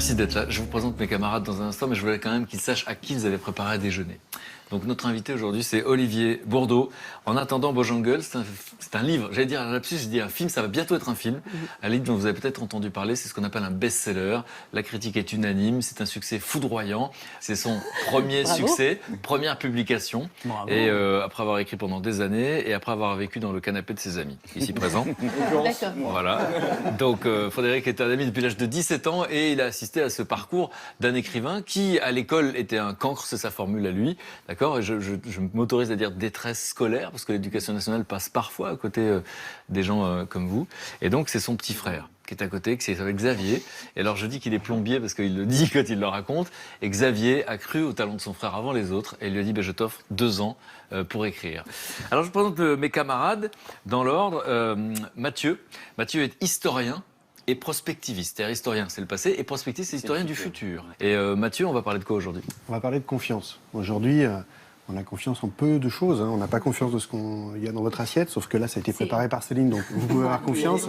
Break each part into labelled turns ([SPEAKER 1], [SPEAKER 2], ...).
[SPEAKER 1] Merci d'être là. Je vous présente mes camarades dans un instant, mais je voulais quand même qu'ils sachent à qui vous avez préparé à déjeuner. Donc notre invité aujourd'hui, c'est Olivier Bourdeau. En attendant Bojangles, c'est un livre. J'allais dire un lapsus, je dis un film, ça va bientôt être un film. Un livre dont vous avez peut-être entendu parler, c'est ce qu'on appelle un best-seller. La critique est unanime, c'est un succès foudroyant. C'est son premier succès, première publication. Bravo. Et après avoir écrit pendant des années et après avoir vécu dans le canapé de ses amis, ici présent.
[SPEAKER 2] D'accord.
[SPEAKER 1] Voilà. Donc Frédéric est un ami depuis l'âge de 17 ans et il a assisté à ce parcours d'un écrivain qui, à l'école, était un cancre, c'est sa formule à lui. D'accord. Et je m'autorise à dire détresse scolaire, parce que l'éducation nationale passe parfois à côté des gens comme vous. Et donc, c'est son petit frère qui est à côté, qui s'appelle Xavier. Et alors, je dis qu'il est plombier, parce qu'il le dit quand il le raconte. Et Xavier a cru au talent de son frère avant les autres, et il lui a dit, je t'offre 2 ans pour écrire. Alors, je présente mes camarades dans l'ordre. Mathieu est historien et prospectiviste. C'est-à-dire historien, c'est le passé, et prospectiviste, c'est historien du futur. Et Mathieu, on va parler de quoi aujourd'hui ?
[SPEAKER 3] On va parler de confiance. Aujourd'hui, on a confiance en peu de choses. On n'a pas confiance de ce qu'il y a dans votre assiette, sauf que là, ça a été préparé par Céline, donc vous pouvez avoir confiance.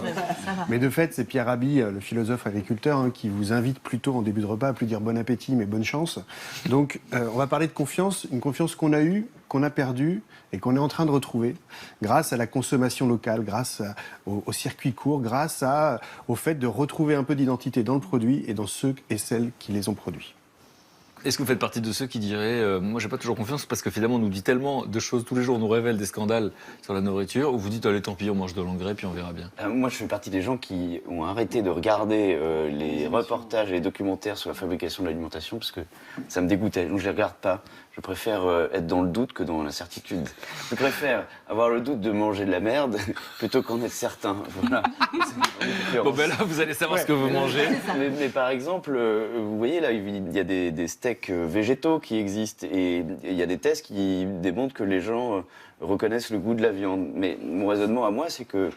[SPEAKER 3] Mais de fait, c'est Pierre Rabhi, le philosophe agriculteur, qui vous invite plutôt en début de repas à plus dire bon appétit, mais bonne chance. Donc, on va parler de confiance, une confiance qu'on a eue, qu'on a perdue et qu'on est en train de retrouver grâce à la consommation locale, grâce au circuit court, grâce au fait de retrouver un peu d'identité dans le produit et dans ceux et celles qui les ont produits.
[SPEAKER 1] Est-ce que vous faites partie de ceux qui diraient moi j'ai pas toujours confiance parce que finalement on nous dit tellement de choses tous les jours, on nous révèle des scandales sur la nourriture, ou vous dites allez tant pis on mange de l'engrais puis on verra bien?
[SPEAKER 4] Moi je fais partie des gens qui ont arrêté de regarder les reportages et les documentaires sur la fabrication de l'alimentation parce que ça me dégoûtait, donc je les regarde pas. Je préfère être dans le doute que dans l'incertitude. Je préfère avoir le doute de manger de la merde plutôt qu'en être certain. Voilà.
[SPEAKER 1] Bon ben là, vous allez savoir ce que vous mangez.
[SPEAKER 4] Mais par exemple, vous voyez là, il y a des steaks végétaux qui existent et il y a des tests qui démontrent que les gens reconnaissent le goût de la viande. Mais mon raisonnement à moi, c'est que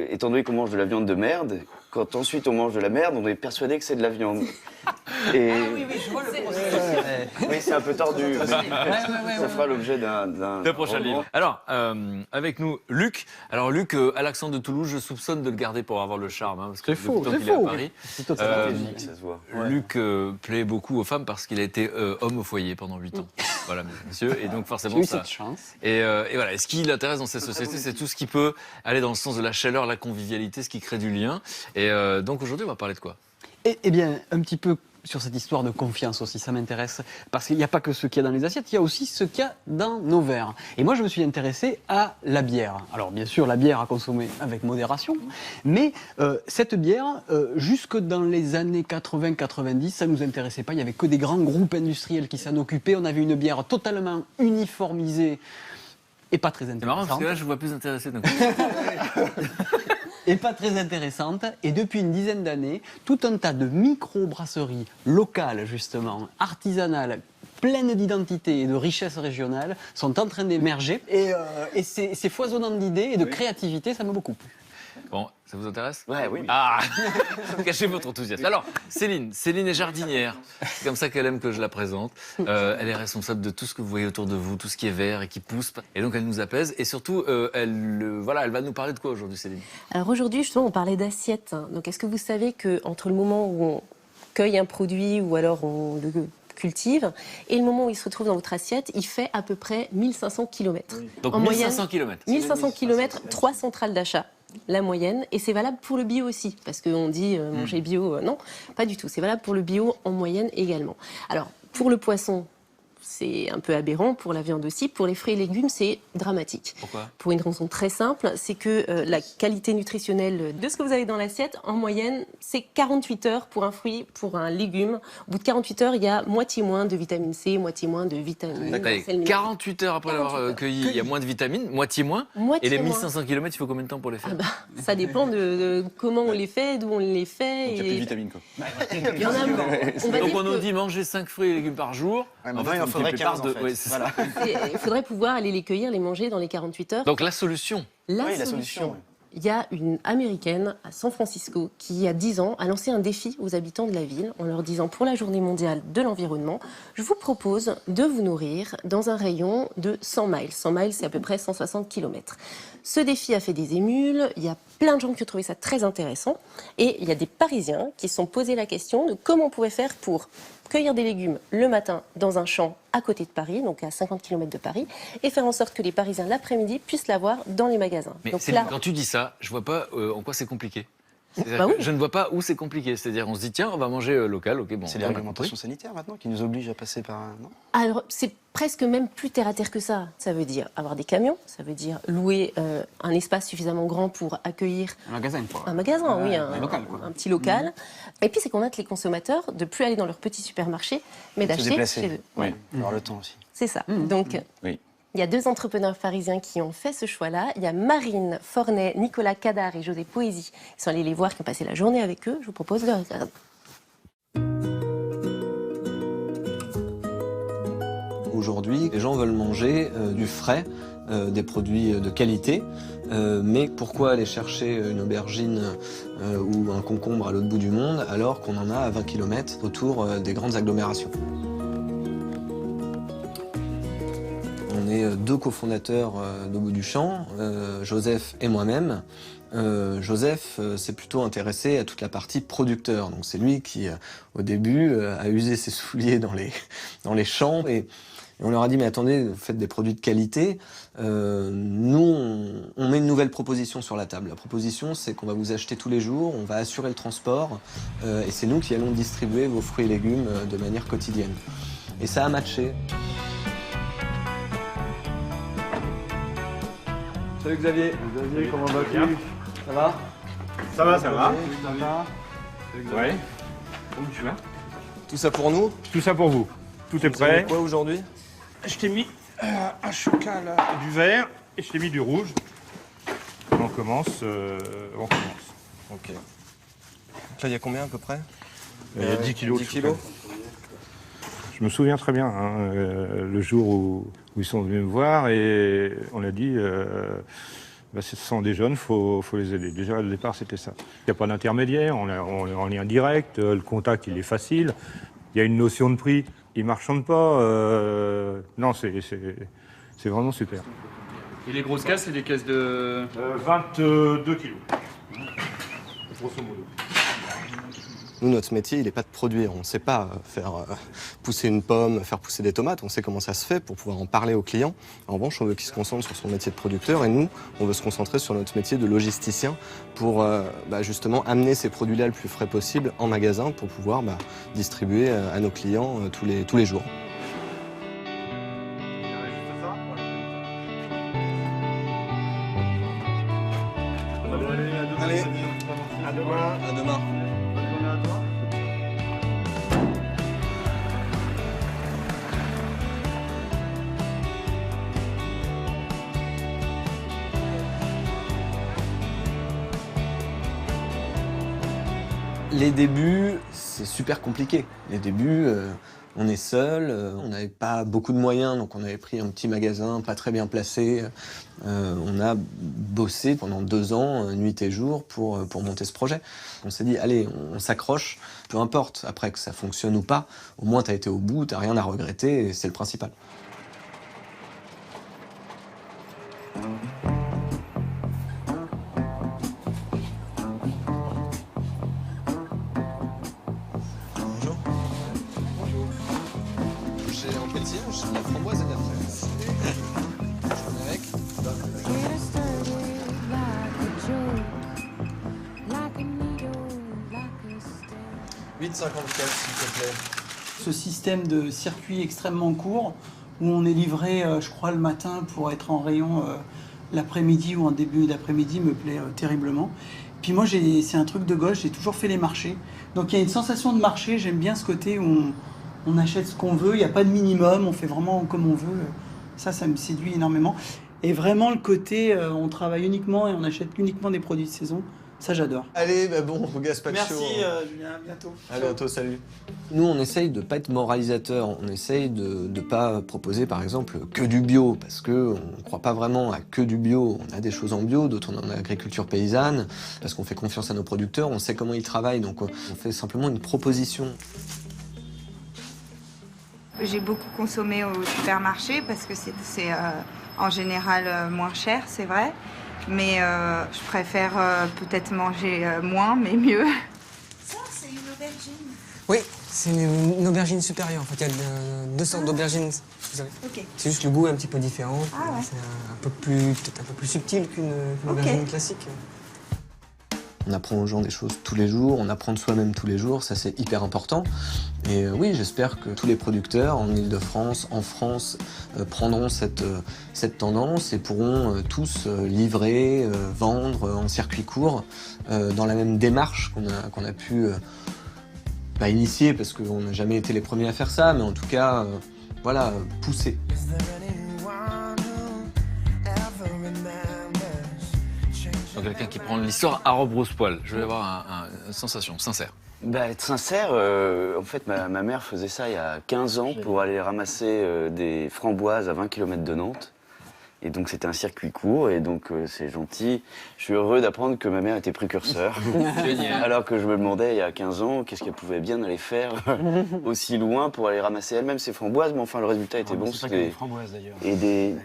[SPEAKER 4] étant donné qu'on mange de la viande de merde, quand ensuite on mange de la merde, on est persuadé que c'est de la viande. Et... Ah oui, je vois le processus. Oui, c'est un peu tordu. Ça fera l'objet d'un
[SPEAKER 1] prochain livre. Alors, avec nous, Luc. Alors, Luc, à l'accent de Toulouse, je soupçonne de le garder pour avoir le charme. Parce que
[SPEAKER 3] c'est faux,
[SPEAKER 1] c'est faux. Est à Paris.
[SPEAKER 3] C'est stratégique,
[SPEAKER 4] ça se voit.
[SPEAKER 1] Luc plaît beaucoup aux femmes parce qu'il a été homme au foyer pendant 8 ans. Voilà, monsieur. Et donc, forcément, ça.
[SPEAKER 3] Cette chance.
[SPEAKER 1] Et voilà. Et ce qui l'intéresse dans cette société, c'est tout ce qui peut aller dans le sens de la chaleur, la convivialité, ce qui crée du lien. Et donc, aujourd'hui, on va parler de quoi ?
[SPEAKER 5] Eh bien, un petit peu sur cette histoire de confiance aussi, ça m'intéresse. Parce qu'il n'y a pas que ce qu'il y a dans les assiettes, il y a aussi ce qu'il y a dans nos verres. Et moi, je me suis intéressé à la bière. Alors, bien sûr, la bière à consommer avec modération. Mais cette bière, jusque dans les années 80-90, ça ne nous intéressait pas. Il n'y avait que des grands groupes industriels qui s'en occupaient. On avait une bière totalement uniformisée et pas très intéressante.
[SPEAKER 1] C'est marrant, parce que là, je vous vois plus intéressé d'un coup.
[SPEAKER 5] Et pas très intéressante. Et depuis une dizaine d'années, tout un tas de micro-brasseries locales, justement, artisanales, pleines d'identité et de richesse régionale, sont en train d'émerger. Et c'est foisonnant d'idées et de créativité, ça m'a beaucoup plu.
[SPEAKER 1] Bon, ça vous intéresse ?
[SPEAKER 4] Ouais, oui.
[SPEAKER 1] Ah cachez votre enthousiasme. Alors, Céline est jardinière. C'est comme ça qu'elle aime que je la présente. Elle est responsable de tout ce que vous voyez autour de vous, tout ce qui est vert et qui pousse. Et donc, elle nous apaise. Et surtout, elle va nous parler de quoi aujourd'hui, Céline ?
[SPEAKER 2] Alors aujourd'hui, justement, on parlait d'assiettes. Donc est-ce que vous savez qu'entre le moment où on cueille un produit ou alors on le cultive et le moment où il se retrouve dans votre assiette, il fait à peu près 1500 km.
[SPEAKER 1] Oui. Donc
[SPEAKER 2] en
[SPEAKER 1] 1500 km.
[SPEAKER 2] 1500 km, 3 centrales d'achat. La moyenne, et c'est valable pour le bio aussi, parce qu'on dit manger bio, non, pas du tout, c'est valable pour le bio en moyenne également. Alors, pour le poisson, c'est un peu aberrant, pour la viande aussi, pour les fruits et légumes, c'est dramatique.
[SPEAKER 1] Pourquoi ?
[SPEAKER 2] Pour une raison très simple, c'est que la qualité nutritionnelle de ce que vous avez dans l'assiette, en moyenne, c'est 48 heures pour un fruit, pour un légume. Au bout de 48 heures, il y a moitié moins de vitamine C, moitié moins de vitamine.
[SPEAKER 1] 48 heures après l'avoir cueilli, il y a moins de vitamines, moitié moins. Et les 1500 km, il faut combien de temps pour les faire ?
[SPEAKER 2] Ça dépend de comment on les fait, d'où on les fait.
[SPEAKER 4] Donc il n'y a plus de vitamines, quoi.
[SPEAKER 2] Il y en a moins.
[SPEAKER 1] Donc on nous dit manger 5 fruits et légumes par jour.
[SPEAKER 4] Enfin, il en faudrait 15 en fait.
[SPEAKER 1] Ouais, voilà.
[SPEAKER 2] Il faudrait pouvoir aller les cueillir, les manger dans les 48 heures.
[SPEAKER 1] Donc la solution.
[SPEAKER 2] La solution. Il y a une Américaine à San Francisco qui, il y a 10 ans, a lancé un défi aux habitants de la ville en leur disant, pour la journée mondiale de l'environnement, je vous propose de vous nourrir dans un rayon de 100 miles. 100 miles, c'est à peu près 160 km. Ce défi a fait des émules, il y a plein de gens qui ont trouvé ça très intéressant, et il y a des Parisiens qui se sont posé la question de comment on pouvait faire pour cueillir des légumes le matin dans un champ à côté de Paris, donc à 50 km de Paris, et faire en sorte que les Parisiens l'après-midi puissent l'avoir dans les magasins.
[SPEAKER 1] Mais
[SPEAKER 2] Donc
[SPEAKER 1] Céline, quand tu dis ça, je vois pas en quoi c'est compliqué.
[SPEAKER 2] Bah oui.
[SPEAKER 1] Je ne vois pas où c'est compliqué. C'est-à-dire, on se dit, tiens, on va manger local, ok, bon.
[SPEAKER 4] C'est les réglementations sanitaires maintenant qui nous obligent à passer par un... Non
[SPEAKER 2] Alors, c'est presque même plus terre à terre que ça. Ça veut dire avoir des camions, ça veut dire louer un espace suffisamment grand pour accueillir
[SPEAKER 5] Un magasin, quoi.
[SPEAKER 2] un magasin, oui, un
[SPEAKER 5] local, quoi.
[SPEAKER 2] un petit local. Et puis, c'est convaincre les consommateurs de plus aller dans leur petit supermarché, mais
[SPEAKER 4] Se
[SPEAKER 2] d'acheter
[SPEAKER 4] déplacer.
[SPEAKER 2] chez eux.
[SPEAKER 4] Oui, avoir le temps aussi.
[SPEAKER 2] C'est ça. Donc,
[SPEAKER 4] Oui.
[SPEAKER 2] il y a 2 entrepreneurs parisiens qui ont fait ce choix-là. Il y a Marine Fornet, Nicolas Cadar et José Poésie qui sont allés les voir, qui ont passé la journée avec eux. Je vous propose de regarder.
[SPEAKER 6] Aujourd'hui, les gens veulent manger du frais, des produits de qualité, mais pourquoi aller chercher une aubergine ou un concombre à l'autre bout du monde alors qu'on en a à 20 km autour des grandes agglomérations? On est 2 cofondateurs d'Au bout du champ, Joseph et moi-même. Joseph s'est plutôt intéressé à toute la partie producteur. Donc c'est lui qui, au début, a usé ses souliers dans les champs. Et on leur a dit, mais attendez, vous faites des produits de qualité. Nous, on met une nouvelle proposition sur la table. La proposition, c'est qu'on va vous acheter tous les jours, on va assurer le transport, et c'est nous qui allons distribuer vos fruits et légumes de manière quotidienne. Et ça a matché.
[SPEAKER 7] Salut Xavier.
[SPEAKER 3] Xavier, comment vas-tu?
[SPEAKER 7] Ça va?
[SPEAKER 3] Ça va, ça va.
[SPEAKER 7] Ouais. Comment tu vas?
[SPEAKER 6] Tout ça pour nous?
[SPEAKER 7] Tout ça pour vous. Tout est
[SPEAKER 6] Vous avez
[SPEAKER 7] prêt.
[SPEAKER 6] quoi aujourd'hui?
[SPEAKER 7] Je t'ai mis un chocolat, du vert et je t'ai mis du rouge. On commence.
[SPEAKER 6] Ok. Donc là, il y a combien à peu près?
[SPEAKER 7] 10 kilos.
[SPEAKER 6] 10
[SPEAKER 7] de
[SPEAKER 6] kilos.
[SPEAKER 7] chocolat. Je me souviens très bien, hein, le jour où ils sont venus me voir et on a dit, ce sont des jeunes, faut les aider. Déjà, au départ, c'était ça. Il n'y a pas d'intermédiaire, on est en lien direct, le contact, il est facile. Il y a une notion de prix, ils ne marchandent pas. Non, c'est vraiment super.
[SPEAKER 8] Et les grosses caisses, c'est des caisses de...
[SPEAKER 7] 22 kilos, grosso modo.
[SPEAKER 6] Nous, notre métier, il n'est pas de produire. On ne sait pas faire pousser une pomme, faire pousser des tomates. On sait comment ça se fait pour pouvoir en parler aux clients. En revanche, on veut qu'ils se concentrent sur son métier de producteur et nous, on veut se concentrer sur notre métier de logisticien pour justement amener ces produits-là le plus frais possible en magasin pour pouvoir distribuer à nos clients tous les jours. Allez,
[SPEAKER 7] À demain.
[SPEAKER 6] à demain. Les débuts, c'est super compliqué. Les débuts, on est seul, on n'avait pas beaucoup de moyens, donc on avait pris un petit magasin pas très bien placé. On a bossé pendant 2 ans, nuit et jour, pour monter ce projet. On s'est dit, allez, on s'accroche, peu importe après que ça fonctionne ou pas, au moins tu as été au bout, tu n'as rien à regretter, et c'est le principal. Bonjour. Bonjour. J'ai en pelletier, j'ai de la framboise et de la fraise. Je viens avec. 8,54 s'il te plaît.
[SPEAKER 9] Ce système de circuit extrêmement court où on est livré, je crois, le matin pour être en rayon l'après-midi ou en début d'après-midi me plaît terriblement. Puis moi, c'est un truc de gauche, j'ai toujours fait les marchés. Donc il y a une sensation de marché, j'aime bien ce côté où on achète ce qu'on veut, il n'y a pas de minimum, on fait vraiment comme on veut. Ça me séduit énormément. Et vraiment le côté, on travaille uniquement et on achète uniquement des produits de saison. Ça, j'adore.
[SPEAKER 6] Allez, bon, gazpacho.
[SPEAKER 9] Merci, Julien, à bientôt.
[SPEAKER 6] À bientôt, salut. Nous, on essaye de pas être moralisateur. On essaye de ne pas proposer, par exemple, que du bio, parce qu'on ne croit pas vraiment à que du bio. On a des choses en bio, d'autres on en a agriculture paysanne, parce qu'on fait confiance à nos producteurs, on sait comment ils travaillent, donc on fait simplement une proposition.
[SPEAKER 10] J'ai beaucoup consommé au supermarché parce que c'est en général moins cher, c'est vrai. mais je préfère peut-être manger moins, mais mieux.
[SPEAKER 11] Ça, c'est une aubergine.
[SPEAKER 12] Oui, c'est une aubergine supérieure. En fait, il y a deux sortes d'aubergines. Vous savez.
[SPEAKER 11] Ok.
[SPEAKER 12] C'est juste le goût est un petit peu différent.
[SPEAKER 10] Ah ouais.
[SPEAKER 12] C'est peut-être un peu plus subtil qu'une aubergine classique.
[SPEAKER 6] On apprend aux gens des choses tous les jours, on apprend de soi-même tous les jours, ça c'est hyper important. Et oui, j'espère que tous les producteurs en Ile-de-France, en France, prendront cette tendance et pourront tous livrer, vendre en circuit court, dans la même démarche qu'on a pu pas initier, parce qu'on n'a jamais été les premiers à faire ça, mais en tout cas, voilà, pousser.
[SPEAKER 1] Donc quelqu'un qui prend l'histoire à rebrousse-poil. Je vais avoir une sensation sincère.
[SPEAKER 4] Bah, être sincère, en fait, ma mère faisait ça il y a 15 ans pour aller ramasser des framboises à 20 km de Nantes. Et donc c'était un circuit court, et donc c'est gentil. Je suis heureux d'apprendre que ma mère était précurseur.
[SPEAKER 1] Génial.
[SPEAKER 4] Alors que je me demandais il y a 15 ans qu'est-ce qu'elle pouvait bien aller faire aussi loin pour aller ramasser elle-même ses framboises, mais enfin le résultat était bon.
[SPEAKER 3] C'est des framboises d'ailleurs.
[SPEAKER 4] Et des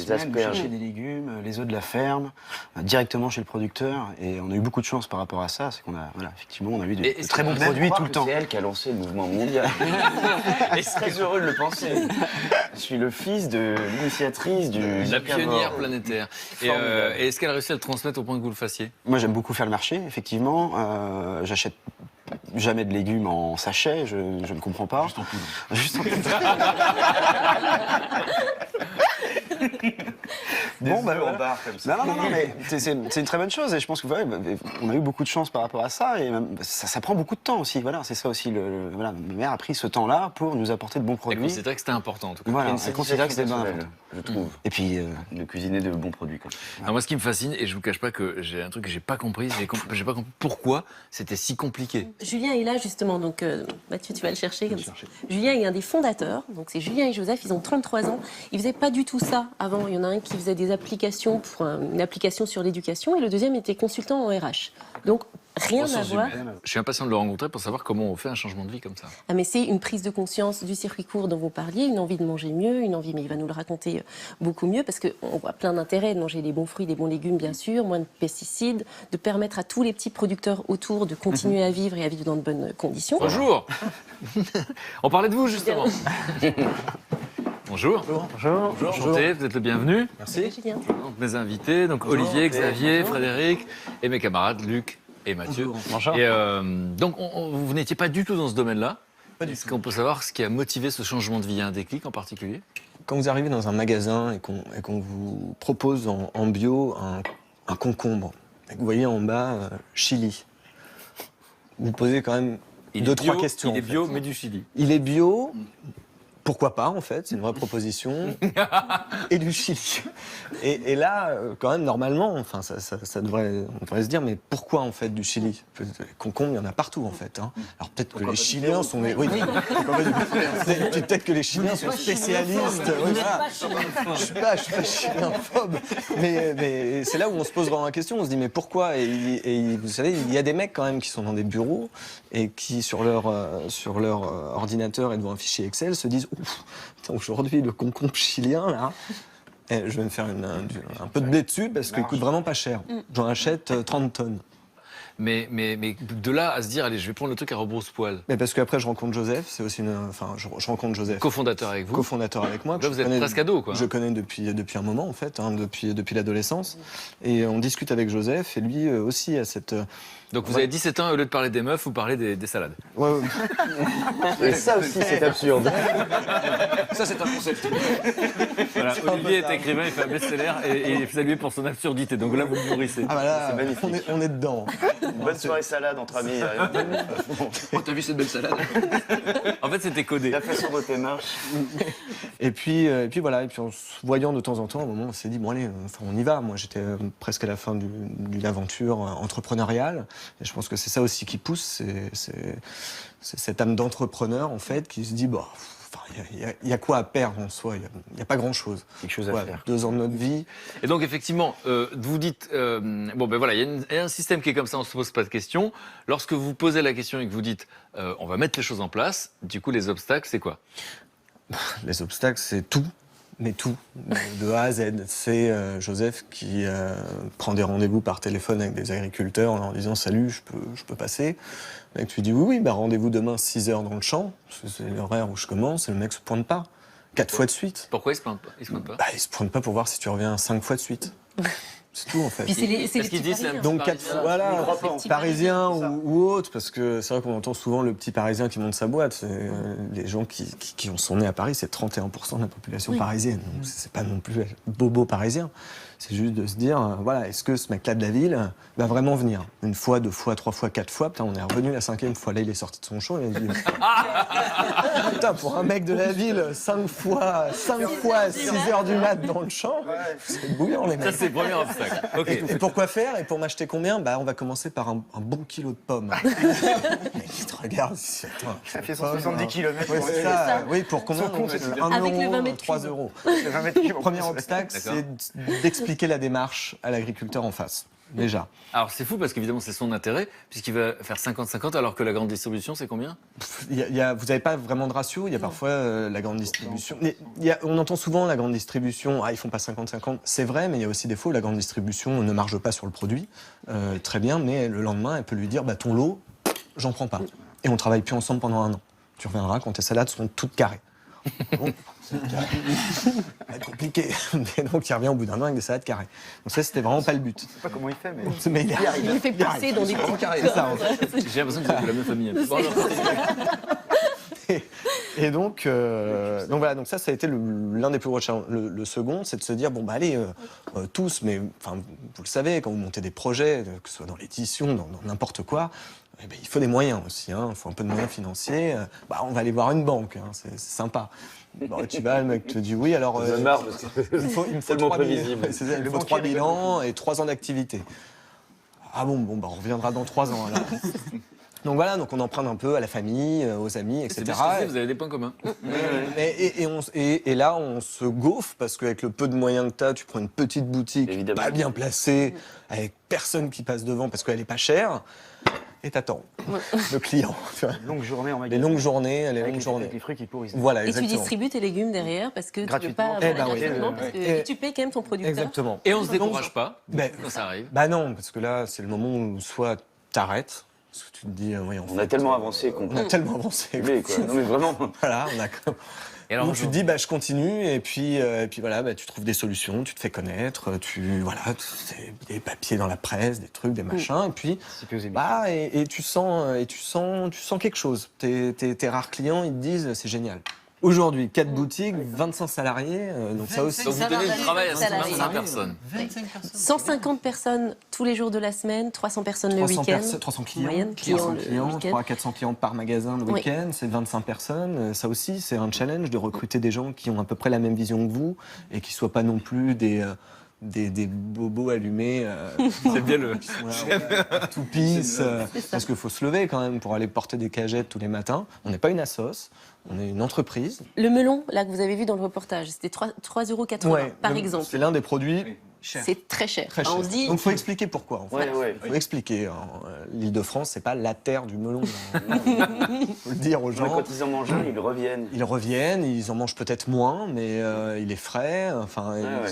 [SPEAKER 3] asperges.
[SPEAKER 4] asperges.
[SPEAKER 3] Chercher des légumes, les œufs de la ferme, directement chez le producteur. Et on a eu beaucoup de chance par rapport à ça. C'est qu'on a, voilà, effectivement, on a eu de très bons produits tout le temps.
[SPEAKER 4] C'est elle qui a lancé le mouvement mondial. Et je suis très heureux de le penser. Je suis le fils de l'initiatrice du
[SPEAKER 1] La pionnière planétaire. Et est-ce qu'elle a réussi à le transmettre au point que vous le fassiez?
[SPEAKER 3] Moi, j'aime beaucoup faire le marché, effectivement. J'achète jamais de légumes en sachet, je ne comprends pas. Juste en poudre. Juste en poudre. Bon, bah,
[SPEAKER 4] en barre comme ça.
[SPEAKER 3] Non, mais c'est une très bonne chose, et je pense que ouais, on a eu beaucoup de chance par rapport à ça, et même, ça prend beaucoup de temps aussi. Voilà, c'est ça aussi. Voilà, ma mère a pris ce temps-là pour nous apporter de bons
[SPEAKER 1] Elle
[SPEAKER 3] produits.
[SPEAKER 1] considérait que c'était important en tout cas.
[SPEAKER 3] Voilà,
[SPEAKER 4] Une
[SPEAKER 3] elle considère que c'était bien
[SPEAKER 4] satisfaction
[SPEAKER 3] important.
[SPEAKER 4] je trouve.
[SPEAKER 3] Et puis,
[SPEAKER 4] De cuisiner de bons produits comme ça.
[SPEAKER 1] Alors moi, ce qui me fascine, et je vous cache pas que j'ai un truc que j'ai pas compris, j'ai pas compris pourquoi c'était si compliqué.
[SPEAKER 2] Julien est là justement, donc Mathieu, tu vas le chercher comme ça. Julien est un des fondateurs, donc c'est Julien et Joseph, ils ont 33 ans. Ils faisaient pas du tout ça avant. Il y en a un qui faisait des applications pour une application sur l'éducation, et le deuxième était consultant en RH. Donc rien à voir.
[SPEAKER 1] Je suis impatient de le rencontrer pour savoir comment on fait un changement de vie comme ça.
[SPEAKER 2] Ah, mais c'est une prise de conscience du circuit court dont vous parliez, une envie de manger mieux, une envie, mais il va nous le raconter beaucoup mieux, parce qu'on voit plein d'intérêts de manger des bons fruits, des bons légumes, bien sûr, moins de pesticides, de permettre à tous les petits producteurs autour de continuer à vivre et à vivre dans de bonnes conditions.
[SPEAKER 1] Bonjour. On parlait de vous justement. Bonjour.
[SPEAKER 6] Bonjour.
[SPEAKER 1] Enchanté, vous êtes le bienvenu.
[SPEAKER 6] Merci.
[SPEAKER 2] Julien.
[SPEAKER 1] Donc, mes invités, donc Olivier, Xavier, Frédéric et mes camarades Luc et Mathieu.
[SPEAKER 6] Bonjour.
[SPEAKER 1] Et donc vous n'étiez pas du tout dans ce domaine-là. Est-ce qu'on peut savoir ce qui a motivé ce changement de vie? Il y a un déclic en particulier?
[SPEAKER 6] Quand vous arrivez dans un magasin et qu'on vous propose en bio un concombre, et que vous voyez en bas chili, vous posez quand même trois questions.
[SPEAKER 1] Il est bio, mais du Chili.
[SPEAKER 6] Il est bio. Pourquoi pas, en fait, c'est une vraie proposition. Et du Chili. Et là, quand même, normalement, enfin, on devrait se dire, mais pourquoi, en fait, du Chili? Les concombres, il y en a partout, en fait. Hein. Alors peut-être que les Chiliens sont... Oui, peut-être que les Chiliens sont spécialistes. Oui, voilà. Je suis pas chilienphobe. Mais c'est là où on se pose vraiment la question. On se dit, mais pourquoi? Et vous savez, il y a des mecs, quand même, qui sont dans des bureaux et qui, sur leur ordinateur et devant un fichier Excel, se disent, aujourd'hui, le concombre chilien, là, je vais me faire un peu de blé dessus parce qu'il coûte vraiment pas cher. J'en achète 30 tonnes.
[SPEAKER 1] Mais de là à se dire, allez, je vais prendre le truc à rebrousse-poil.
[SPEAKER 6] Mais parce qu'après, je rencontre Joseph, c'est aussi je rencontre Joseph.
[SPEAKER 1] Co-fondateur avec vous.
[SPEAKER 6] Co-fondateur avec moi.
[SPEAKER 1] Là, vous êtes presque ado, quoi.
[SPEAKER 6] Je connais depuis un moment, en fait, hein, depuis l'adolescence. Et on discute avec Joseph, et lui aussi a cette...
[SPEAKER 1] Donc vous avez 17 ans, au lieu de parler des meufs, vous parlez des salades.
[SPEAKER 6] Ouais.
[SPEAKER 4] Et ça aussi, c'est absurde.
[SPEAKER 6] Ça, c'est un concept.
[SPEAKER 1] Voilà, Olivier est écrivain, il fait un best-seller et il est salué pour son absurdité. Donc là, vous le nourrissez.
[SPEAKER 6] Ah bah là,
[SPEAKER 4] C'est magnifique.
[SPEAKER 6] on est dedans.
[SPEAKER 4] Bonne soirée salade entre amis.
[SPEAKER 5] Oh, t'as vu cette belle salade?
[SPEAKER 1] En fait, c'était codé.
[SPEAKER 4] La façon dont elle marche.
[SPEAKER 6] Et puis voilà, et puis en se voyant de temps en temps, à un moment, on s'est dit, bon allez, on y va. Moi, j'étais presque à la fin d'une aventure entrepreneuriale. Et je pense que c'est ça aussi qui pousse, c'est cette âme d'entrepreneur, en fait, qui se dit, bon, il y a quoi à perdre en soi, il n'y a pas grand-chose.
[SPEAKER 3] Quelque chose à faire.
[SPEAKER 6] 2 ans de notre vie.
[SPEAKER 1] Et donc, effectivement, vous dites, bon ben voilà, il y a un système qui est comme ça, on ne se pose pas de questions. Lorsque vous posez la question et que vous dites, on va mettre les choses en place, du coup, les obstacles, c'est quoi?
[SPEAKER 6] Les obstacles, c'est tout. mais tout, de A à Z. C'est Joseph qui prend des rendez-vous par téléphone avec des agriculteurs en leur disant « Salut, je peux passer ?» Le mec lui dit « Oui, rendez-vous demain 6h dans le champ, c'est l'horaire où je commence. » Et le mec se pointe pas, 4 fois de suite.
[SPEAKER 1] Pourquoi il se pointe pas?
[SPEAKER 6] Il se pointe pas pour voir si tu reviens 5 fois de suite. C'est tout en fait.
[SPEAKER 2] Puis c'est les petits Parisiens.
[SPEAKER 6] Donc 4 fois, voilà, Parisiens ou autres, parce que c'est vrai qu'on entend souvent le petit Parisien qui monte sa boîte. C'est, les gens qui sont nés à Paris, c'est 31% de la population parisienne. Donc c'est pas non plus bobo parisien. C'est juste de se dire, voilà, est-ce que ce mec-là de la ville va vraiment venir? Une fois, 2 fois, 3 fois, 4 fois, putain, on est revenu la 5e fois. Là, il est sorti de son champ, il a dit, putain, pour un mec de la ville, 5 fois à 6h du mat dans le champ, c'est bouillant les mecs.
[SPEAKER 1] Ça, c'est le premier obstacle. Okay.
[SPEAKER 6] Et pourquoi faire? Et pour m'acheter combien? On va commencer par un bon kilo de pommes. Il te regarde, attends,
[SPEAKER 3] ça fait 170 km.
[SPEAKER 6] Ouais, c'est ça. Oui, pour combien? 1
[SPEAKER 2] Avec le 20
[SPEAKER 6] euro,
[SPEAKER 2] mètres
[SPEAKER 6] 3
[SPEAKER 2] cubes.
[SPEAKER 6] euros. Premier obstacle, c'est d'expliquer la démarche à l'agriculteur en face. Déjà.
[SPEAKER 1] Alors c'est fou parce qu'évidemment c'est son intérêt, puisqu'il va faire 50-50 alors que la grande distribution c'est combien?
[SPEAKER 6] Vous n'avez pas vraiment de ratio, il y a parfois la grande distribution. Mais on entend souvent la grande distribution, ils font pas 50-50, c'est vrai, mais il y a aussi des fois où la grande distribution ne marge pas sur le produit, très bien, mais le lendemain elle peut lui dire ton lot, j'en prends pas. Et on travaille plus ensemble pendant 1 an. Tu reviendras quand tes salades seront toutes carrées. Bon, ça va être compliqué. Mais donc il revient au bout d'1 an avec des salades carrées. Donc ça c'était vraiment pas le but.
[SPEAKER 3] Je sais pas comment il fait, mais
[SPEAKER 6] Mais il arrive.
[SPEAKER 2] Il fait passer dans des petits
[SPEAKER 6] carrés. C'est ça, en fait.
[SPEAKER 1] J'ai l'impression que vous êtes de la même famille. Bon,
[SPEAKER 6] Et donc voilà, donc ça a été l'un des plus gros challenges. Le second, c'est de se dire allez, tous, mais enfin vous le savez, quand vous montez des projets, que ce soit dans l'édition, dans n'importe quoi, il faut des moyens aussi, il faut un peu de moyens financiers. On va aller voir une banque, c'est sympa. Tu vas, le mec te dit oui, alors
[SPEAKER 4] il me faut 3
[SPEAKER 6] prévisible. Il faut 3 bilans et 3 ans d'activité. Ah bon, on reviendra dans 3 ans alors. Donc voilà, donc on emprunte un peu à la famille, aux amis, etc.
[SPEAKER 1] Vous avez des points communs.
[SPEAKER 6] Et là, on se gaufre parce qu'avec le peu de moyens que tu as, tu prends une petite boutique pas bien placée, avec personne qui passe devant parce qu'elle est pas chère, et t'attends le client.
[SPEAKER 3] Longue journée en magasin.
[SPEAKER 6] Les longues journées.
[SPEAKER 3] Avec les fruits qui pourrissent.
[SPEAKER 6] Voilà,
[SPEAKER 2] Et tu
[SPEAKER 6] exactement.
[SPEAKER 2] distribues tes légumes derrière parce que tu ne peux pas
[SPEAKER 6] gratuitement.
[SPEAKER 2] gratuitement parce que tu payes quand même ton producteur.
[SPEAKER 6] Exactement.
[SPEAKER 1] Et on se décourage pas quand ça arrive.
[SPEAKER 6] Non, parce que là, c'est le moment où soit t'arrêtes. Parce que tu te dis,
[SPEAKER 4] on a tellement avancé qu'on
[SPEAKER 6] a tellement avancé.
[SPEAKER 4] Non mais vraiment.
[SPEAKER 6] Voilà, Et alors, tu te dis, je continue, et puis voilà, tu trouves des solutions, tu te fais connaître, des papiers dans la presse, des trucs, des machins, et puis, et tu sens quelque chose. Tes rares clients, ils te disent, c'est génial. Aujourd'hui, 4 boutiques, 25 salariés, donc ça aussi.
[SPEAKER 1] Donc vous donnez du travail à 125 personnes.
[SPEAKER 2] 150 personnes tous les jours de la semaine, 300 personnes le week-end.
[SPEAKER 6] 300 clients,
[SPEAKER 2] Moyenne,
[SPEAKER 6] 300 clients, 300-400 clients par magasin le week-end, c'est 25 personnes. Ça aussi, c'est un challenge de recruter des gens qui ont à peu près la même vision que vous et qui ne soient pas non plus des bobos allumés.
[SPEAKER 1] C'est bien le...
[SPEAKER 6] Toupies, parce qu'il faut se lever quand même pour aller porter des cagettes tous les matins. On n'est pas une assoce, on est une entreprise.
[SPEAKER 2] Le melon, là, que vous avez vu dans le reportage, c'était 3,80 € par exemple.
[SPEAKER 6] C'est l'un des produits...
[SPEAKER 2] C'est très cher.
[SPEAKER 6] Très cher.
[SPEAKER 2] On se dit...
[SPEAKER 6] Donc il faut expliquer pourquoi. En fait. Il faut expliquer. L'Île-de-France, c'est pas la terre du melon. Il faut le dire aux gens.
[SPEAKER 4] Mais quand ils en mangent un, ils reviennent.
[SPEAKER 6] Ils reviennent, ils en mangent peut-être moins, mais il est frais,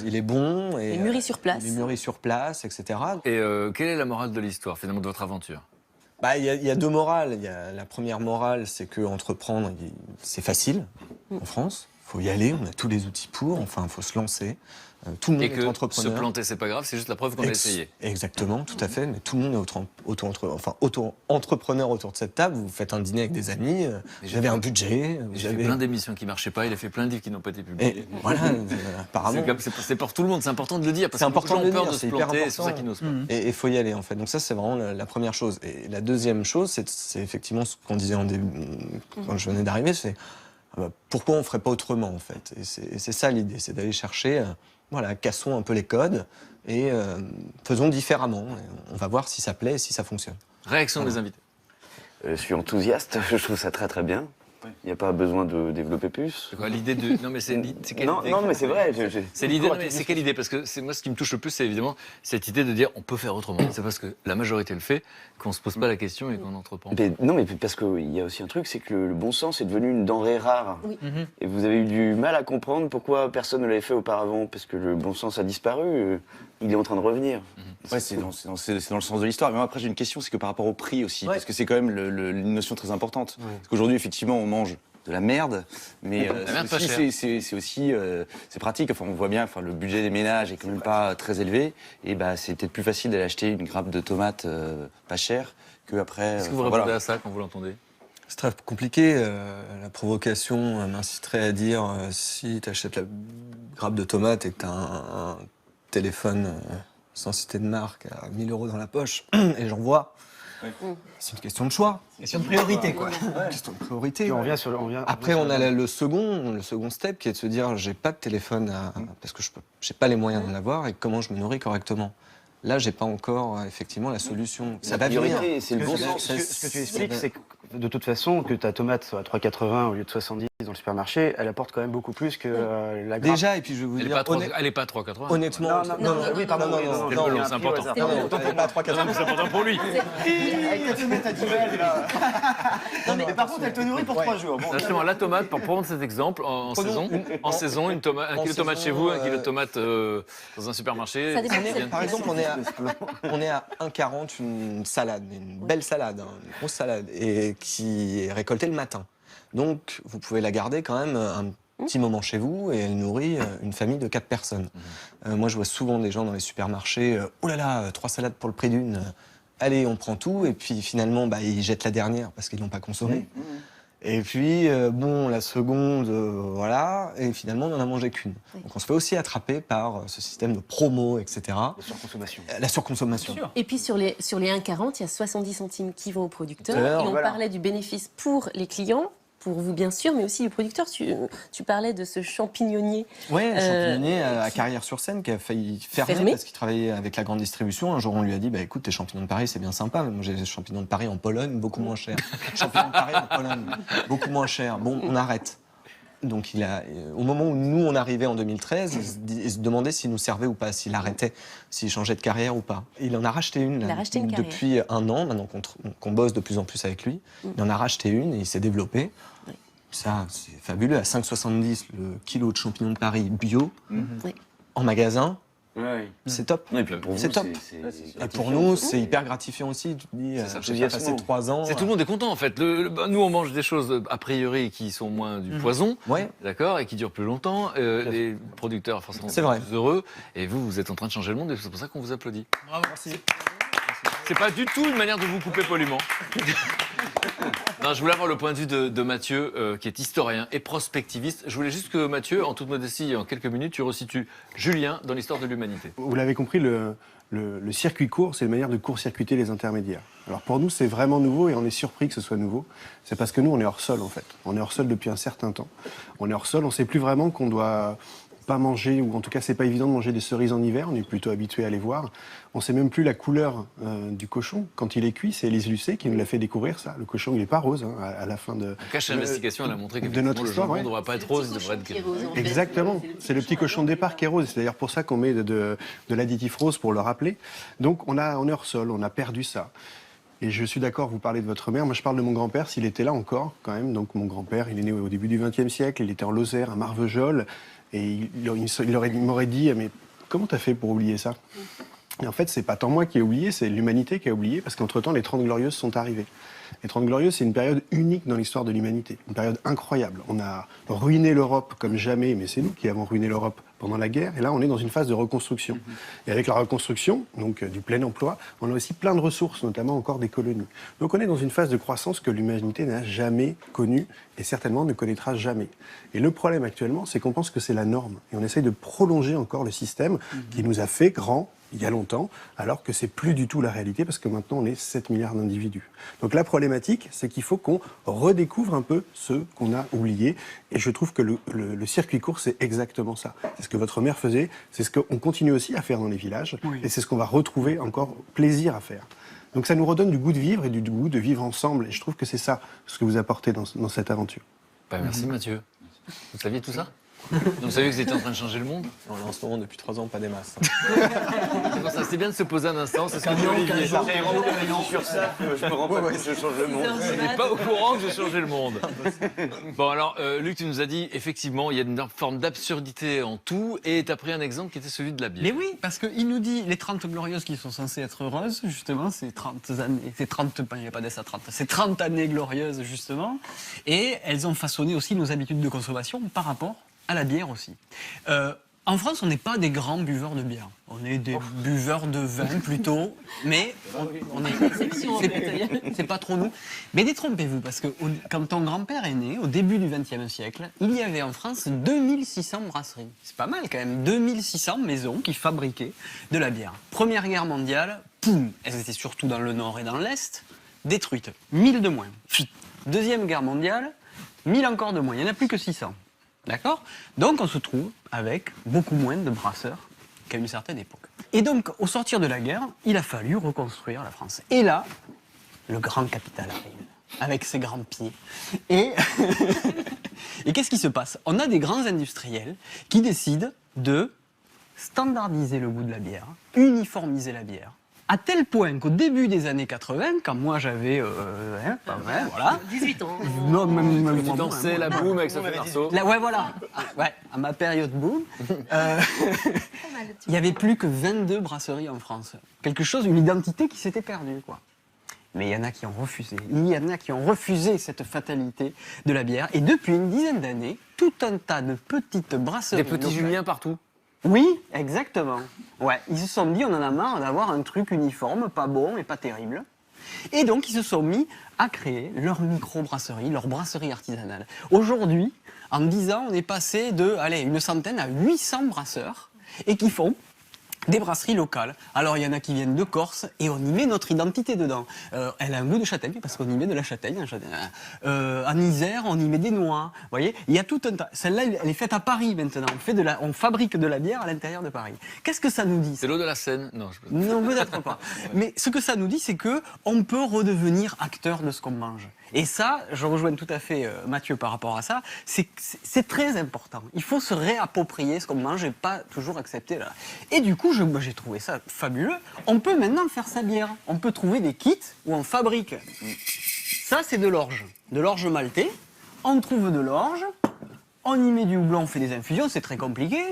[SPEAKER 6] il est bon. Et,
[SPEAKER 2] il mûrit sur place.
[SPEAKER 6] Il mûrit sur place, etc.
[SPEAKER 1] Et quelle est la morale de l'histoire, finalement, de votre aventure?
[SPEAKER 6] Il y a 2 morales. La première morale, c'est que entreprendre, c'est facile en France. Il faut y aller, on a tous les outils pour, il faut se lancer. Tout le monde est entrepreneur.
[SPEAKER 1] Se planter, c'est pas grave, c'est juste la preuve qu'on a essayé.
[SPEAKER 6] Exactement, tout à fait. Mais tout le monde est auto-entrepreneur autour de cette table. Vous faites un dîner avec des amis, vous avez un budget.
[SPEAKER 1] J'ai fait plein d'émissions qui marchaient pas, il a fait plein de livres qui n'ont pas été publiés.
[SPEAKER 6] Et voilà, apparemment.
[SPEAKER 1] C'est pour tout le monde, c'est important de le dire. Parce
[SPEAKER 6] c'est important de le dire,
[SPEAKER 1] de se planter, c'est pour ça qu'ils n'osent pas.
[SPEAKER 6] Et il faut y aller, en fait. Donc ça, c'est vraiment la première chose. Et la deuxième chose, c'est effectivement ce qu'on disait quand je venais d'arriver, c'est pourquoi on ne ferait pas autrement, en fait. Et c'est ça l'idée, c'est d'aller chercher... cassons un peu les codes et faisons différemment. On va voir si ça plaît et si ça fonctionne.
[SPEAKER 1] Réaction des invités.
[SPEAKER 4] Je suis enthousiaste, je trouve ça très très bien. Il n'y a pas besoin de développer plus.
[SPEAKER 1] C'est quoi l'idée de... Non, mais c'est quelle
[SPEAKER 4] Non,
[SPEAKER 1] idée
[SPEAKER 4] non, mais c'est vrai.
[SPEAKER 1] C'est l'idée, mais c'est quelle idée? Parce que c'est moi ce qui me touche le plus, c'est évidemment cette idée de dire on peut faire autrement. C'est parce que la majorité le fait qu'on se pose pas la question et qu'on entreprend.
[SPEAKER 4] Non, mais parce qu'il y a aussi un truc, c'est que le bon sens est devenu une denrée rare.
[SPEAKER 2] Oui.
[SPEAKER 4] Et vous avez eu du mal à comprendre pourquoi personne ne l'avait fait auparavant, parce que le bon sens a disparu. Il est en train de revenir.
[SPEAKER 13] Ouais, c'est dans le sens de l'histoire. Mais moi, après, j'ai une question, c'est que par rapport au prix aussi, parce que c'est quand même une notion très importante. Parce qu'aujourd'hui, effectivement, on mange de la merde, mais c'est aussi c'est pratique. Enfin, on voit bien, enfin, le budget des ménages est quand même pas très élevé, et bah, c'est peut-être plus facile d'aller acheter une grappe de tomates pas chère que après.
[SPEAKER 1] Est-ce que vous répondez à ça quand vous l'entendez?
[SPEAKER 6] C'est très compliqué. La provocation m'inciterait à dire si tu achètes la grappe de tomates et que tu as un téléphone sans citer de marque à 1 000 € dans la poche, et j'en vois. C'est une question de choix.
[SPEAKER 12] Question de priorité, quoi.
[SPEAKER 6] Question de priorité.
[SPEAKER 3] Puis on revient
[SPEAKER 6] Après, on a le second step qui est de se dire j'ai pas de téléphone parce que j'ai pas les moyens de l'avoir et comment je me nourris correctement. Là, j'ai pas encore effectivement la solution. Ça va venir.
[SPEAKER 4] C'est le bon sens.
[SPEAKER 3] Ce que tu expliques, c'est que de toute façon, que ta tomate soit à 3,80 au lieu de 70 dans le supermarché, elle apporte quand même beaucoup plus que la grappe.
[SPEAKER 6] Déjà, et puis je vais vous dire...
[SPEAKER 1] Elle est pas à 3,80.
[SPEAKER 6] Honnêtement...
[SPEAKER 3] Non, oui, pardon.
[SPEAKER 1] Non, c'est important.
[SPEAKER 6] Elle pas à 3,80.
[SPEAKER 1] C'est important pour lui.
[SPEAKER 3] Avec ta tomate à 10 balles, là. Mais par contre, elle te nourrit pour 3 jours.
[SPEAKER 1] Bon, justement, la tomate, pour prendre cet exemple, en saison, un kilo de tomate chez vous, un kilo de tomate dans un supermarché.
[SPEAKER 6] Par exemple, on est à 1,40 une salade, une belle salade, une grosse salade, et qui est récoltée le matin. Donc, vous pouvez la garder quand même un petit moment chez vous et elle nourrit une famille de 4 personnes. Moi, je vois souvent des gens dans les supermarchés, oh là là, 3 salades pour le prix d'une, allez, on prend tout, et puis finalement, bah, ils jettent la dernière parce qu'ils l'ont pas consommée. Et puis, bon, la seconde, voilà, et finalement, on n'en a mangé qu'une. Donc on se fait aussi attraper par ce système de promo, etc.
[SPEAKER 3] La surconsommation.
[SPEAKER 6] La surconsommation.
[SPEAKER 2] Et puis sur les 1,40 €, il y a 70 centimes qui vont au producteur. Et on parlait du bénéfice pour les clients, pour vous bien sûr, mais aussi les producteurs. Tu parlais de ce champignonnier.
[SPEAKER 6] Oui, un champignonnier à Carrières-sur-Seine qui a failli fermer parce qu'il travaillait avec la grande distribution. Un jour, on lui a dit, bah, écoute, tes champignons de Paris, c'est bien sympa, mais moi j'ai des champignons de Paris en Pologne, beaucoup moins cher. Champignons de Paris en Pologne, beaucoup moins cher. Bon, on arrête. Donc au moment où nous on arrivait en 2013, il se demandait s'il nous servait ou pas, s'il arrêtait, s'il changeait de carrière ou pas. Il en a racheté une, depuis 1 an, maintenant qu'on bosse de plus en plus avec lui. Il en a racheté une et il s'est développé. Oui. Ça, c'est fabuleux. À 5,70 le kilo de champignons de Paris bio, en magasin. C'est top. C'est top. Et pour nous, c'est hyper gratifiant aussi. Tu te dis, j'ai passé 3 ans.
[SPEAKER 1] Tout le monde est content en fait. Nous, on mange des choses a priori qui sont moins du poison, d'accord, et qui durent plus longtemps. Les producteurs, forcément, sont plus heureux. Et vous êtes en train de changer le monde. Et c'est pour ça qu'on vous applaudit.
[SPEAKER 12] Bravo, merci.
[SPEAKER 1] C'est pas du tout une manière de vous couper poliment. Non, je voulais avoir le point de vue de Mathieu, qui est historien et prospectiviste. Je voulais juste que Mathieu, en toute modestie, en quelques minutes, tu resitues Julien dans l'histoire de l'humanité.
[SPEAKER 3] Vous l'avez compris, le circuit court, c'est une manière de court-circuiter les intermédiaires. Alors pour nous, c'est vraiment nouveau et on est surpris que ce soit nouveau. C'est parce que nous, on est hors sol en fait. On est hors sol depuis un certain temps. On est hors sol, on ne sait plus vraiment qu'on doit pas manger, ou en tout cas c'est pas évident de manger des cerises en hiver, on est plutôt habitué à les voir. On sait même plus la couleur du cochon quand il est cuit, c'est Élise Lucet qui nous l'a fait découvrir ça. Le cochon il est pas rose à la fin de...
[SPEAKER 1] Cache l'investigation, elle a montré que
[SPEAKER 3] notre histoire,
[SPEAKER 1] le jambon ne devrait pas être rose, il devrait être...
[SPEAKER 3] Exactement, c'est le petit cochon de départ qui est rose, c'est d'ailleurs pour ça qu'on met de l'additif rose pour le rappeler. Donc on est hors sol, on a perdu ça. Et je suis d'accord, vous parlez de votre mère, moi je parle de mon grand-père, s'il était là encore quand même. Donc mon grand-père, il est né au début du XXe siècle, il était en Lozère, à Marvejols, et il m'aurait dit, mais comment t'as fait pour oublier ça? Et en fait, c'est pas tant moi qui ai oublié, c'est l'humanité qui a oublié, parce qu'entre-temps, les 30 Glorieuses sont arrivées. Les 30 Glorieuses, c'est une période unique dans l'histoire de l'humanité, une période incroyable. On a ruiné l'Europe comme jamais, mais c'est nous qui avons ruiné l'Europe pendant la guerre, et là, on est dans une phase de reconstruction. Et avec la reconstruction, donc du plein emploi, on a aussi plein de ressources, notamment encore des colonies. Donc on est dans une phase de croissance que l'humanité n'a jamais connue, et certainement ne connaîtra jamais. Et le problème actuellement, c'est qu'on pense que c'est la norme, et on essaye de prolonger encore le système qui nous a fait grand, il y a longtemps, alors que c'est plus du tout la réalité, parce que maintenant on est 7 milliards d'individus. Donc la problématique, c'est qu'il faut qu'on redécouvre un peu ce qu'on a oublié, et je trouve que le circuit court, c'est exactement ça. C'est ce que votre mère faisait, c'est ce qu'on continue aussi à faire dans les villages, et c'est ce qu'on va retrouver encore plaisir à faire. Donc ça nous redonne du goût de vivre et du goût de vivre ensemble. Et je trouve que c'est ça ce que vous apportez dans cette aventure.
[SPEAKER 1] Merci Mathieu. Vous saviez tout ça? Vous saviez que vous étiez en train de changer le monde?
[SPEAKER 6] En ce moment, depuis 3 ans, pas des masses.
[SPEAKER 1] C'est pour ça, c'est bien de se poser un instant. C'est ce que dit Olivier.
[SPEAKER 4] Sur ça, je me rends pas compte que je change le monde.
[SPEAKER 1] Je n'étais pas au courant que j'ai changé le monde. Bon, alors, Luc, tu nous as dit, effectivement, il y a une forme d'absurdité en tout, et tu as pris un exemple qui était celui de la bière.
[SPEAKER 5] Mais oui, parce qu'il nous dit les 30 glorieuses qui sont censées être heureuses, justement, c'est 30 années, c'est 30, il n'y a pas d'ess à 30, c'est 30 années glorieuses, justement, et elles ont façonné aussi nos habitudes de consommation par rapport à la bière aussi. En France, on n'est pas des grands buveurs de bière. On est des buveurs de vin plutôt, mais c'est pas trop nous. Mais détrompez-vous, parce que quand ton grand-père est né, au début du XXe siècle, il y avait en France 2600 brasseries. C'est pas mal quand même, 2600 maisons qui fabriquaient de la bière. Première Guerre mondiale, poum, elles étaient surtout dans le nord et dans l'est, détruites. 1000 de moins. Deuxième Guerre mondiale, 1000 encore de moins. Il n'y en a plus que 600. D'accord? Donc on se trouve avec beaucoup moins de brasseurs qu'à une certaine époque. Et donc, au sortir de la guerre, il a fallu reconstruire la France. Et là, le grand capital arrive, avec ses grands pieds. Et qu'est-ce qui se passe? On a des grands industriels qui décident de standardiser le goût de la bière, uniformiser la bière. À tel point qu'au début des années 80, quand moi j'avais voilà.
[SPEAKER 2] 18 ans.
[SPEAKER 5] Non, même
[SPEAKER 1] Tu dansais la boum avec Sophie Marceau.
[SPEAKER 5] Ouais, voilà. Ouais, à ma période boom. Il n'y avait plus que 22 brasseries en France. Quelque chose, une identité qui s'était perdue, quoi. Mais il y en a qui ont refusé. Il y en a qui ont refusé cette fatalité de la bière. Et depuis une dizaine d'années, tout un tas de petites brasseries.
[SPEAKER 1] Des petits Juliens partout.
[SPEAKER 5] Oui, exactement. Ouais, ils se sont dit, on en a marre d'avoir un truc uniforme, pas bon et pas terrible. Et donc, ils se sont mis à créer leur micro-brasserie, leur brasserie artisanale. Aujourd'hui, en 10 ans, on est passé de, une centaine à 800 brasseurs et qui font des brasseries locales. Alors, il y en a qui viennent de Corse et on y met notre identité dedans. Elle a un goût de châtaigne parce qu'on y met de la châtaigne. En Isère, on y met des noix. Vous voyez, il y a tout un tas. Celle-là, elle est faite à Paris maintenant. On fabrique de la bière à l'intérieur de Paris. Qu'est-ce que ça nous dit?
[SPEAKER 1] C'est l'eau de la Seine? Non,
[SPEAKER 5] non, peut-être pas. Mais ce que ça nous dit, c'est que on peut redevenir acteur de ce qu'on mange. Et ça, je rejoins tout à fait Mathieu par rapport à ça, c'est très important. Il faut se réapproprier ce qu'on mange et pas toujours accepter. Là. Et du coup, j'ai trouvé ça fabuleux. On peut maintenant faire sa bière. On peut trouver des kits où on fabrique. Ça, c'est de l'orge maltais. On trouve de l'orge, on y met du houblon, on fait des infusions, c'est très compliqué.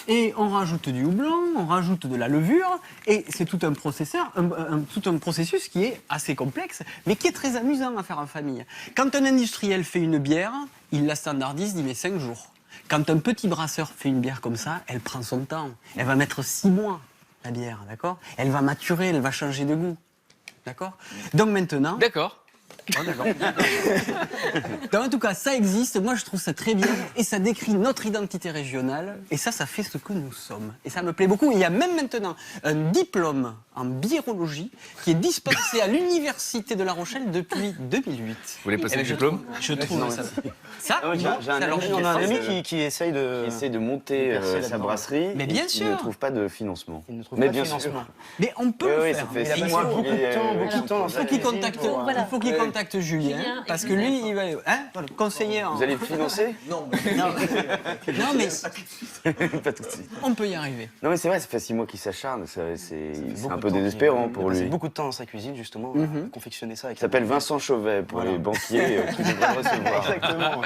[SPEAKER 5] Et on rajoute du houblon, on rajoute de la levure, et c'est tout un processus qui est assez complexe, mais qui est très amusant à faire en famille. Quand un industriel fait une bière, il la standardise, il met 5 jours. Quand un petit brasseur fait une bière comme ça, elle prend son temps. Elle va mettre 6 mois, la bière, d'accord? Elle va maturer, elle va changer de goût, d'accord? Donc maintenant...
[SPEAKER 1] D'accord.
[SPEAKER 5] Oh, d'accord. Donc, en tout cas, ça existe, moi je trouve ça très bien et ça décrit notre identité régionale et ça fait ce que nous sommes. Et ça me plaît beaucoup. Il y a même maintenant un diplôme en biérologie qui est dispensé à l'Université de La Rochelle depuis 2008.
[SPEAKER 1] Vous voulez passer le diplôme?
[SPEAKER 5] Je trouve ça.
[SPEAKER 4] J'ai un ami qui essaye de monter sa brasserie.
[SPEAKER 5] Mais bien sûr.
[SPEAKER 4] Il ne trouve pas de financement.
[SPEAKER 5] Mais bien sûr. Mais on peut le faire.
[SPEAKER 4] Ça fait 6 mois
[SPEAKER 5] beaucoup de temps. Il faut qu'il contacte Julien, parce que lui, il va conseiller.
[SPEAKER 4] Vous allez le financer?
[SPEAKER 5] Non, mais
[SPEAKER 4] pas tout de suite.
[SPEAKER 5] On peut y arriver.
[SPEAKER 4] Non, mais c'est vrai, ça fait 6 mois qu'il s'acharne. C'est un peu désespérant pour lui.
[SPEAKER 14] Il a beaucoup de temps dans sa cuisine, justement, à confectionner ça.
[SPEAKER 4] Il s'appelle Vincent Chauvet pour les banquiers qui devraient recevoir.
[SPEAKER 14] Exactement.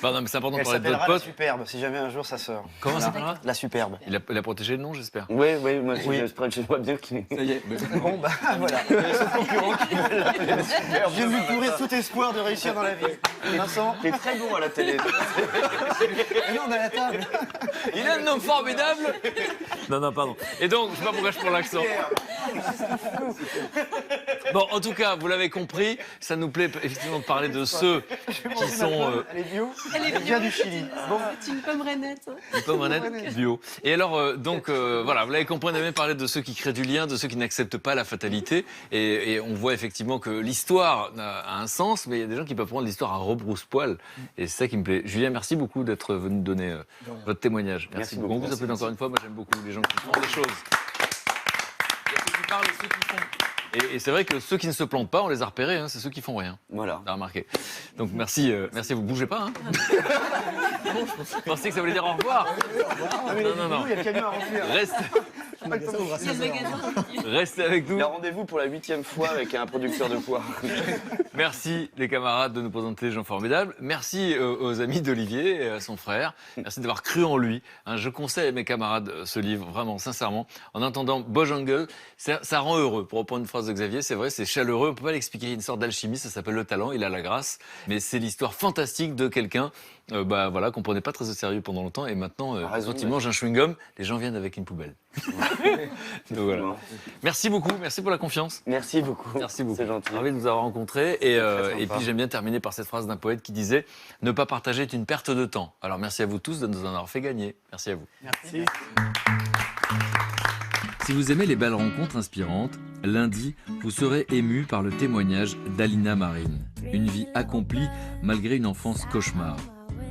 [SPEAKER 1] Pardon, mais c'est important de parler de votre
[SPEAKER 14] pote.
[SPEAKER 1] pote.
[SPEAKER 14] La Superbe, si jamais un jour ça sort.
[SPEAKER 1] Comment ça s'appellera?
[SPEAKER 14] La Superbe.
[SPEAKER 1] Il a protégé le nom, j'espère.
[SPEAKER 4] Oui, moi je vois bien qu'il est.
[SPEAKER 14] Ça y est. Bon, bah voilà. Il y a son concurrent qui veut l'appeler la Superbe. Je vais lui pourrir tout espoir de réussir dans la vie. Vincent,
[SPEAKER 4] t'es très bon à la télé.
[SPEAKER 14] Mais non, on est à la table.
[SPEAKER 1] Il est un homme formidable. Non, pardon. Et donc, je sais pas pourquoi je prends l'accent. Bon, en tout cas, vous l'avez compris, ça nous plaît effectivement de parler de ceux qui sont...
[SPEAKER 14] Elle est bio.
[SPEAKER 2] Elle
[SPEAKER 14] vient du Chili.
[SPEAKER 2] Bon. C'est une pomme rainette.
[SPEAKER 1] Une pomme rainette bio. Et alors, voilà, vous l'avez compris, on a même parlé de ceux qui créent du lien, de ceux qui n'acceptent pas la fatalité. Et on voit effectivement que l'histoire a un sens, mais il y a des gens qui peuvent prendre l'histoire à rebrousse-poil. Et c'est ça qui me plaît. Julien, merci beaucoup d'être venu donner votre témoignage. Merci beaucoup. On vous appelle encore une fois. Moi, j'aime beaucoup les gens qui font des choses. Il y a ceux qui parlent et ceux qui font. Et c'est vrai que ceux qui ne se plantent pas, on les a repérés, hein, c'est ceux qui font rien.
[SPEAKER 4] Voilà.
[SPEAKER 1] T'as remarqué. Donc merci, merci, vous bougez pas. Hein. Je pensais que ça voulait dire au revoir. Non.
[SPEAKER 14] Il y a le camion à remplir.
[SPEAKER 1] Restez avec nous.
[SPEAKER 4] Il y a rendez-vous pour la 8e fois avec un producteur de poire.
[SPEAKER 1] Merci les camarades de nous présenter les gens formidables. Merci aux amis d'Olivier et à son frère. Merci d'avoir cru en lui. Hein, je conseille à mes camarades ce livre, vraiment, sincèrement. En attendant, Bojangles, ça rend heureux. Pour reprendre une phrase de Xavier, c'est vrai, c'est chaleureux. On ne peut pas l'expliquer. Il y a une sorte d'alchimie, ça s'appelle le talent, il a la grâce. Mais c'est l'histoire fantastique de quelqu'un qu'on ne prenait pas très au sérieux pendant longtemps. Et maintenant, quand il mange un chewing-gum, les gens viennent avec une poubelle. Donc, voilà. Merci beaucoup, merci pour la confiance.
[SPEAKER 4] Merci beaucoup.
[SPEAKER 1] Merci beaucoup.
[SPEAKER 4] C'est gentil.
[SPEAKER 1] Ravi de vous avoir rencontré. Et puis j'aime bien terminer par cette phrase d'un poète qui disait « Ne pas partager est une perte de temps ». Alors merci à vous tous de nous en avoir fait gagner. Merci à vous.
[SPEAKER 9] Merci.
[SPEAKER 1] Si vous aimez les belles rencontres inspirantes, lundi, vous serez ému par le témoignage d'Alina Marine. Une vie accomplie malgré une enfance cauchemar.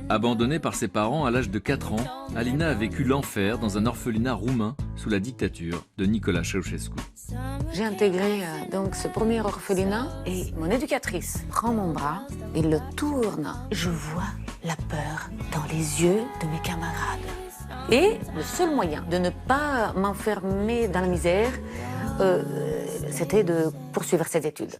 [SPEAKER 1] Abandonnée par ses parents à l'âge de 4 ans, Alina a vécu l'enfer dans un orphelinat roumain sous la dictature de Nicolae Ceausescu.
[SPEAKER 15] J'ai intégré donc ce premier orphelinat et mon éducatrice prend mon bras et le tourne. Je vois la peur dans les yeux de mes camarades. Et le seul moyen de ne pas m'enfermer dans la misère, c'était de poursuivre ces études.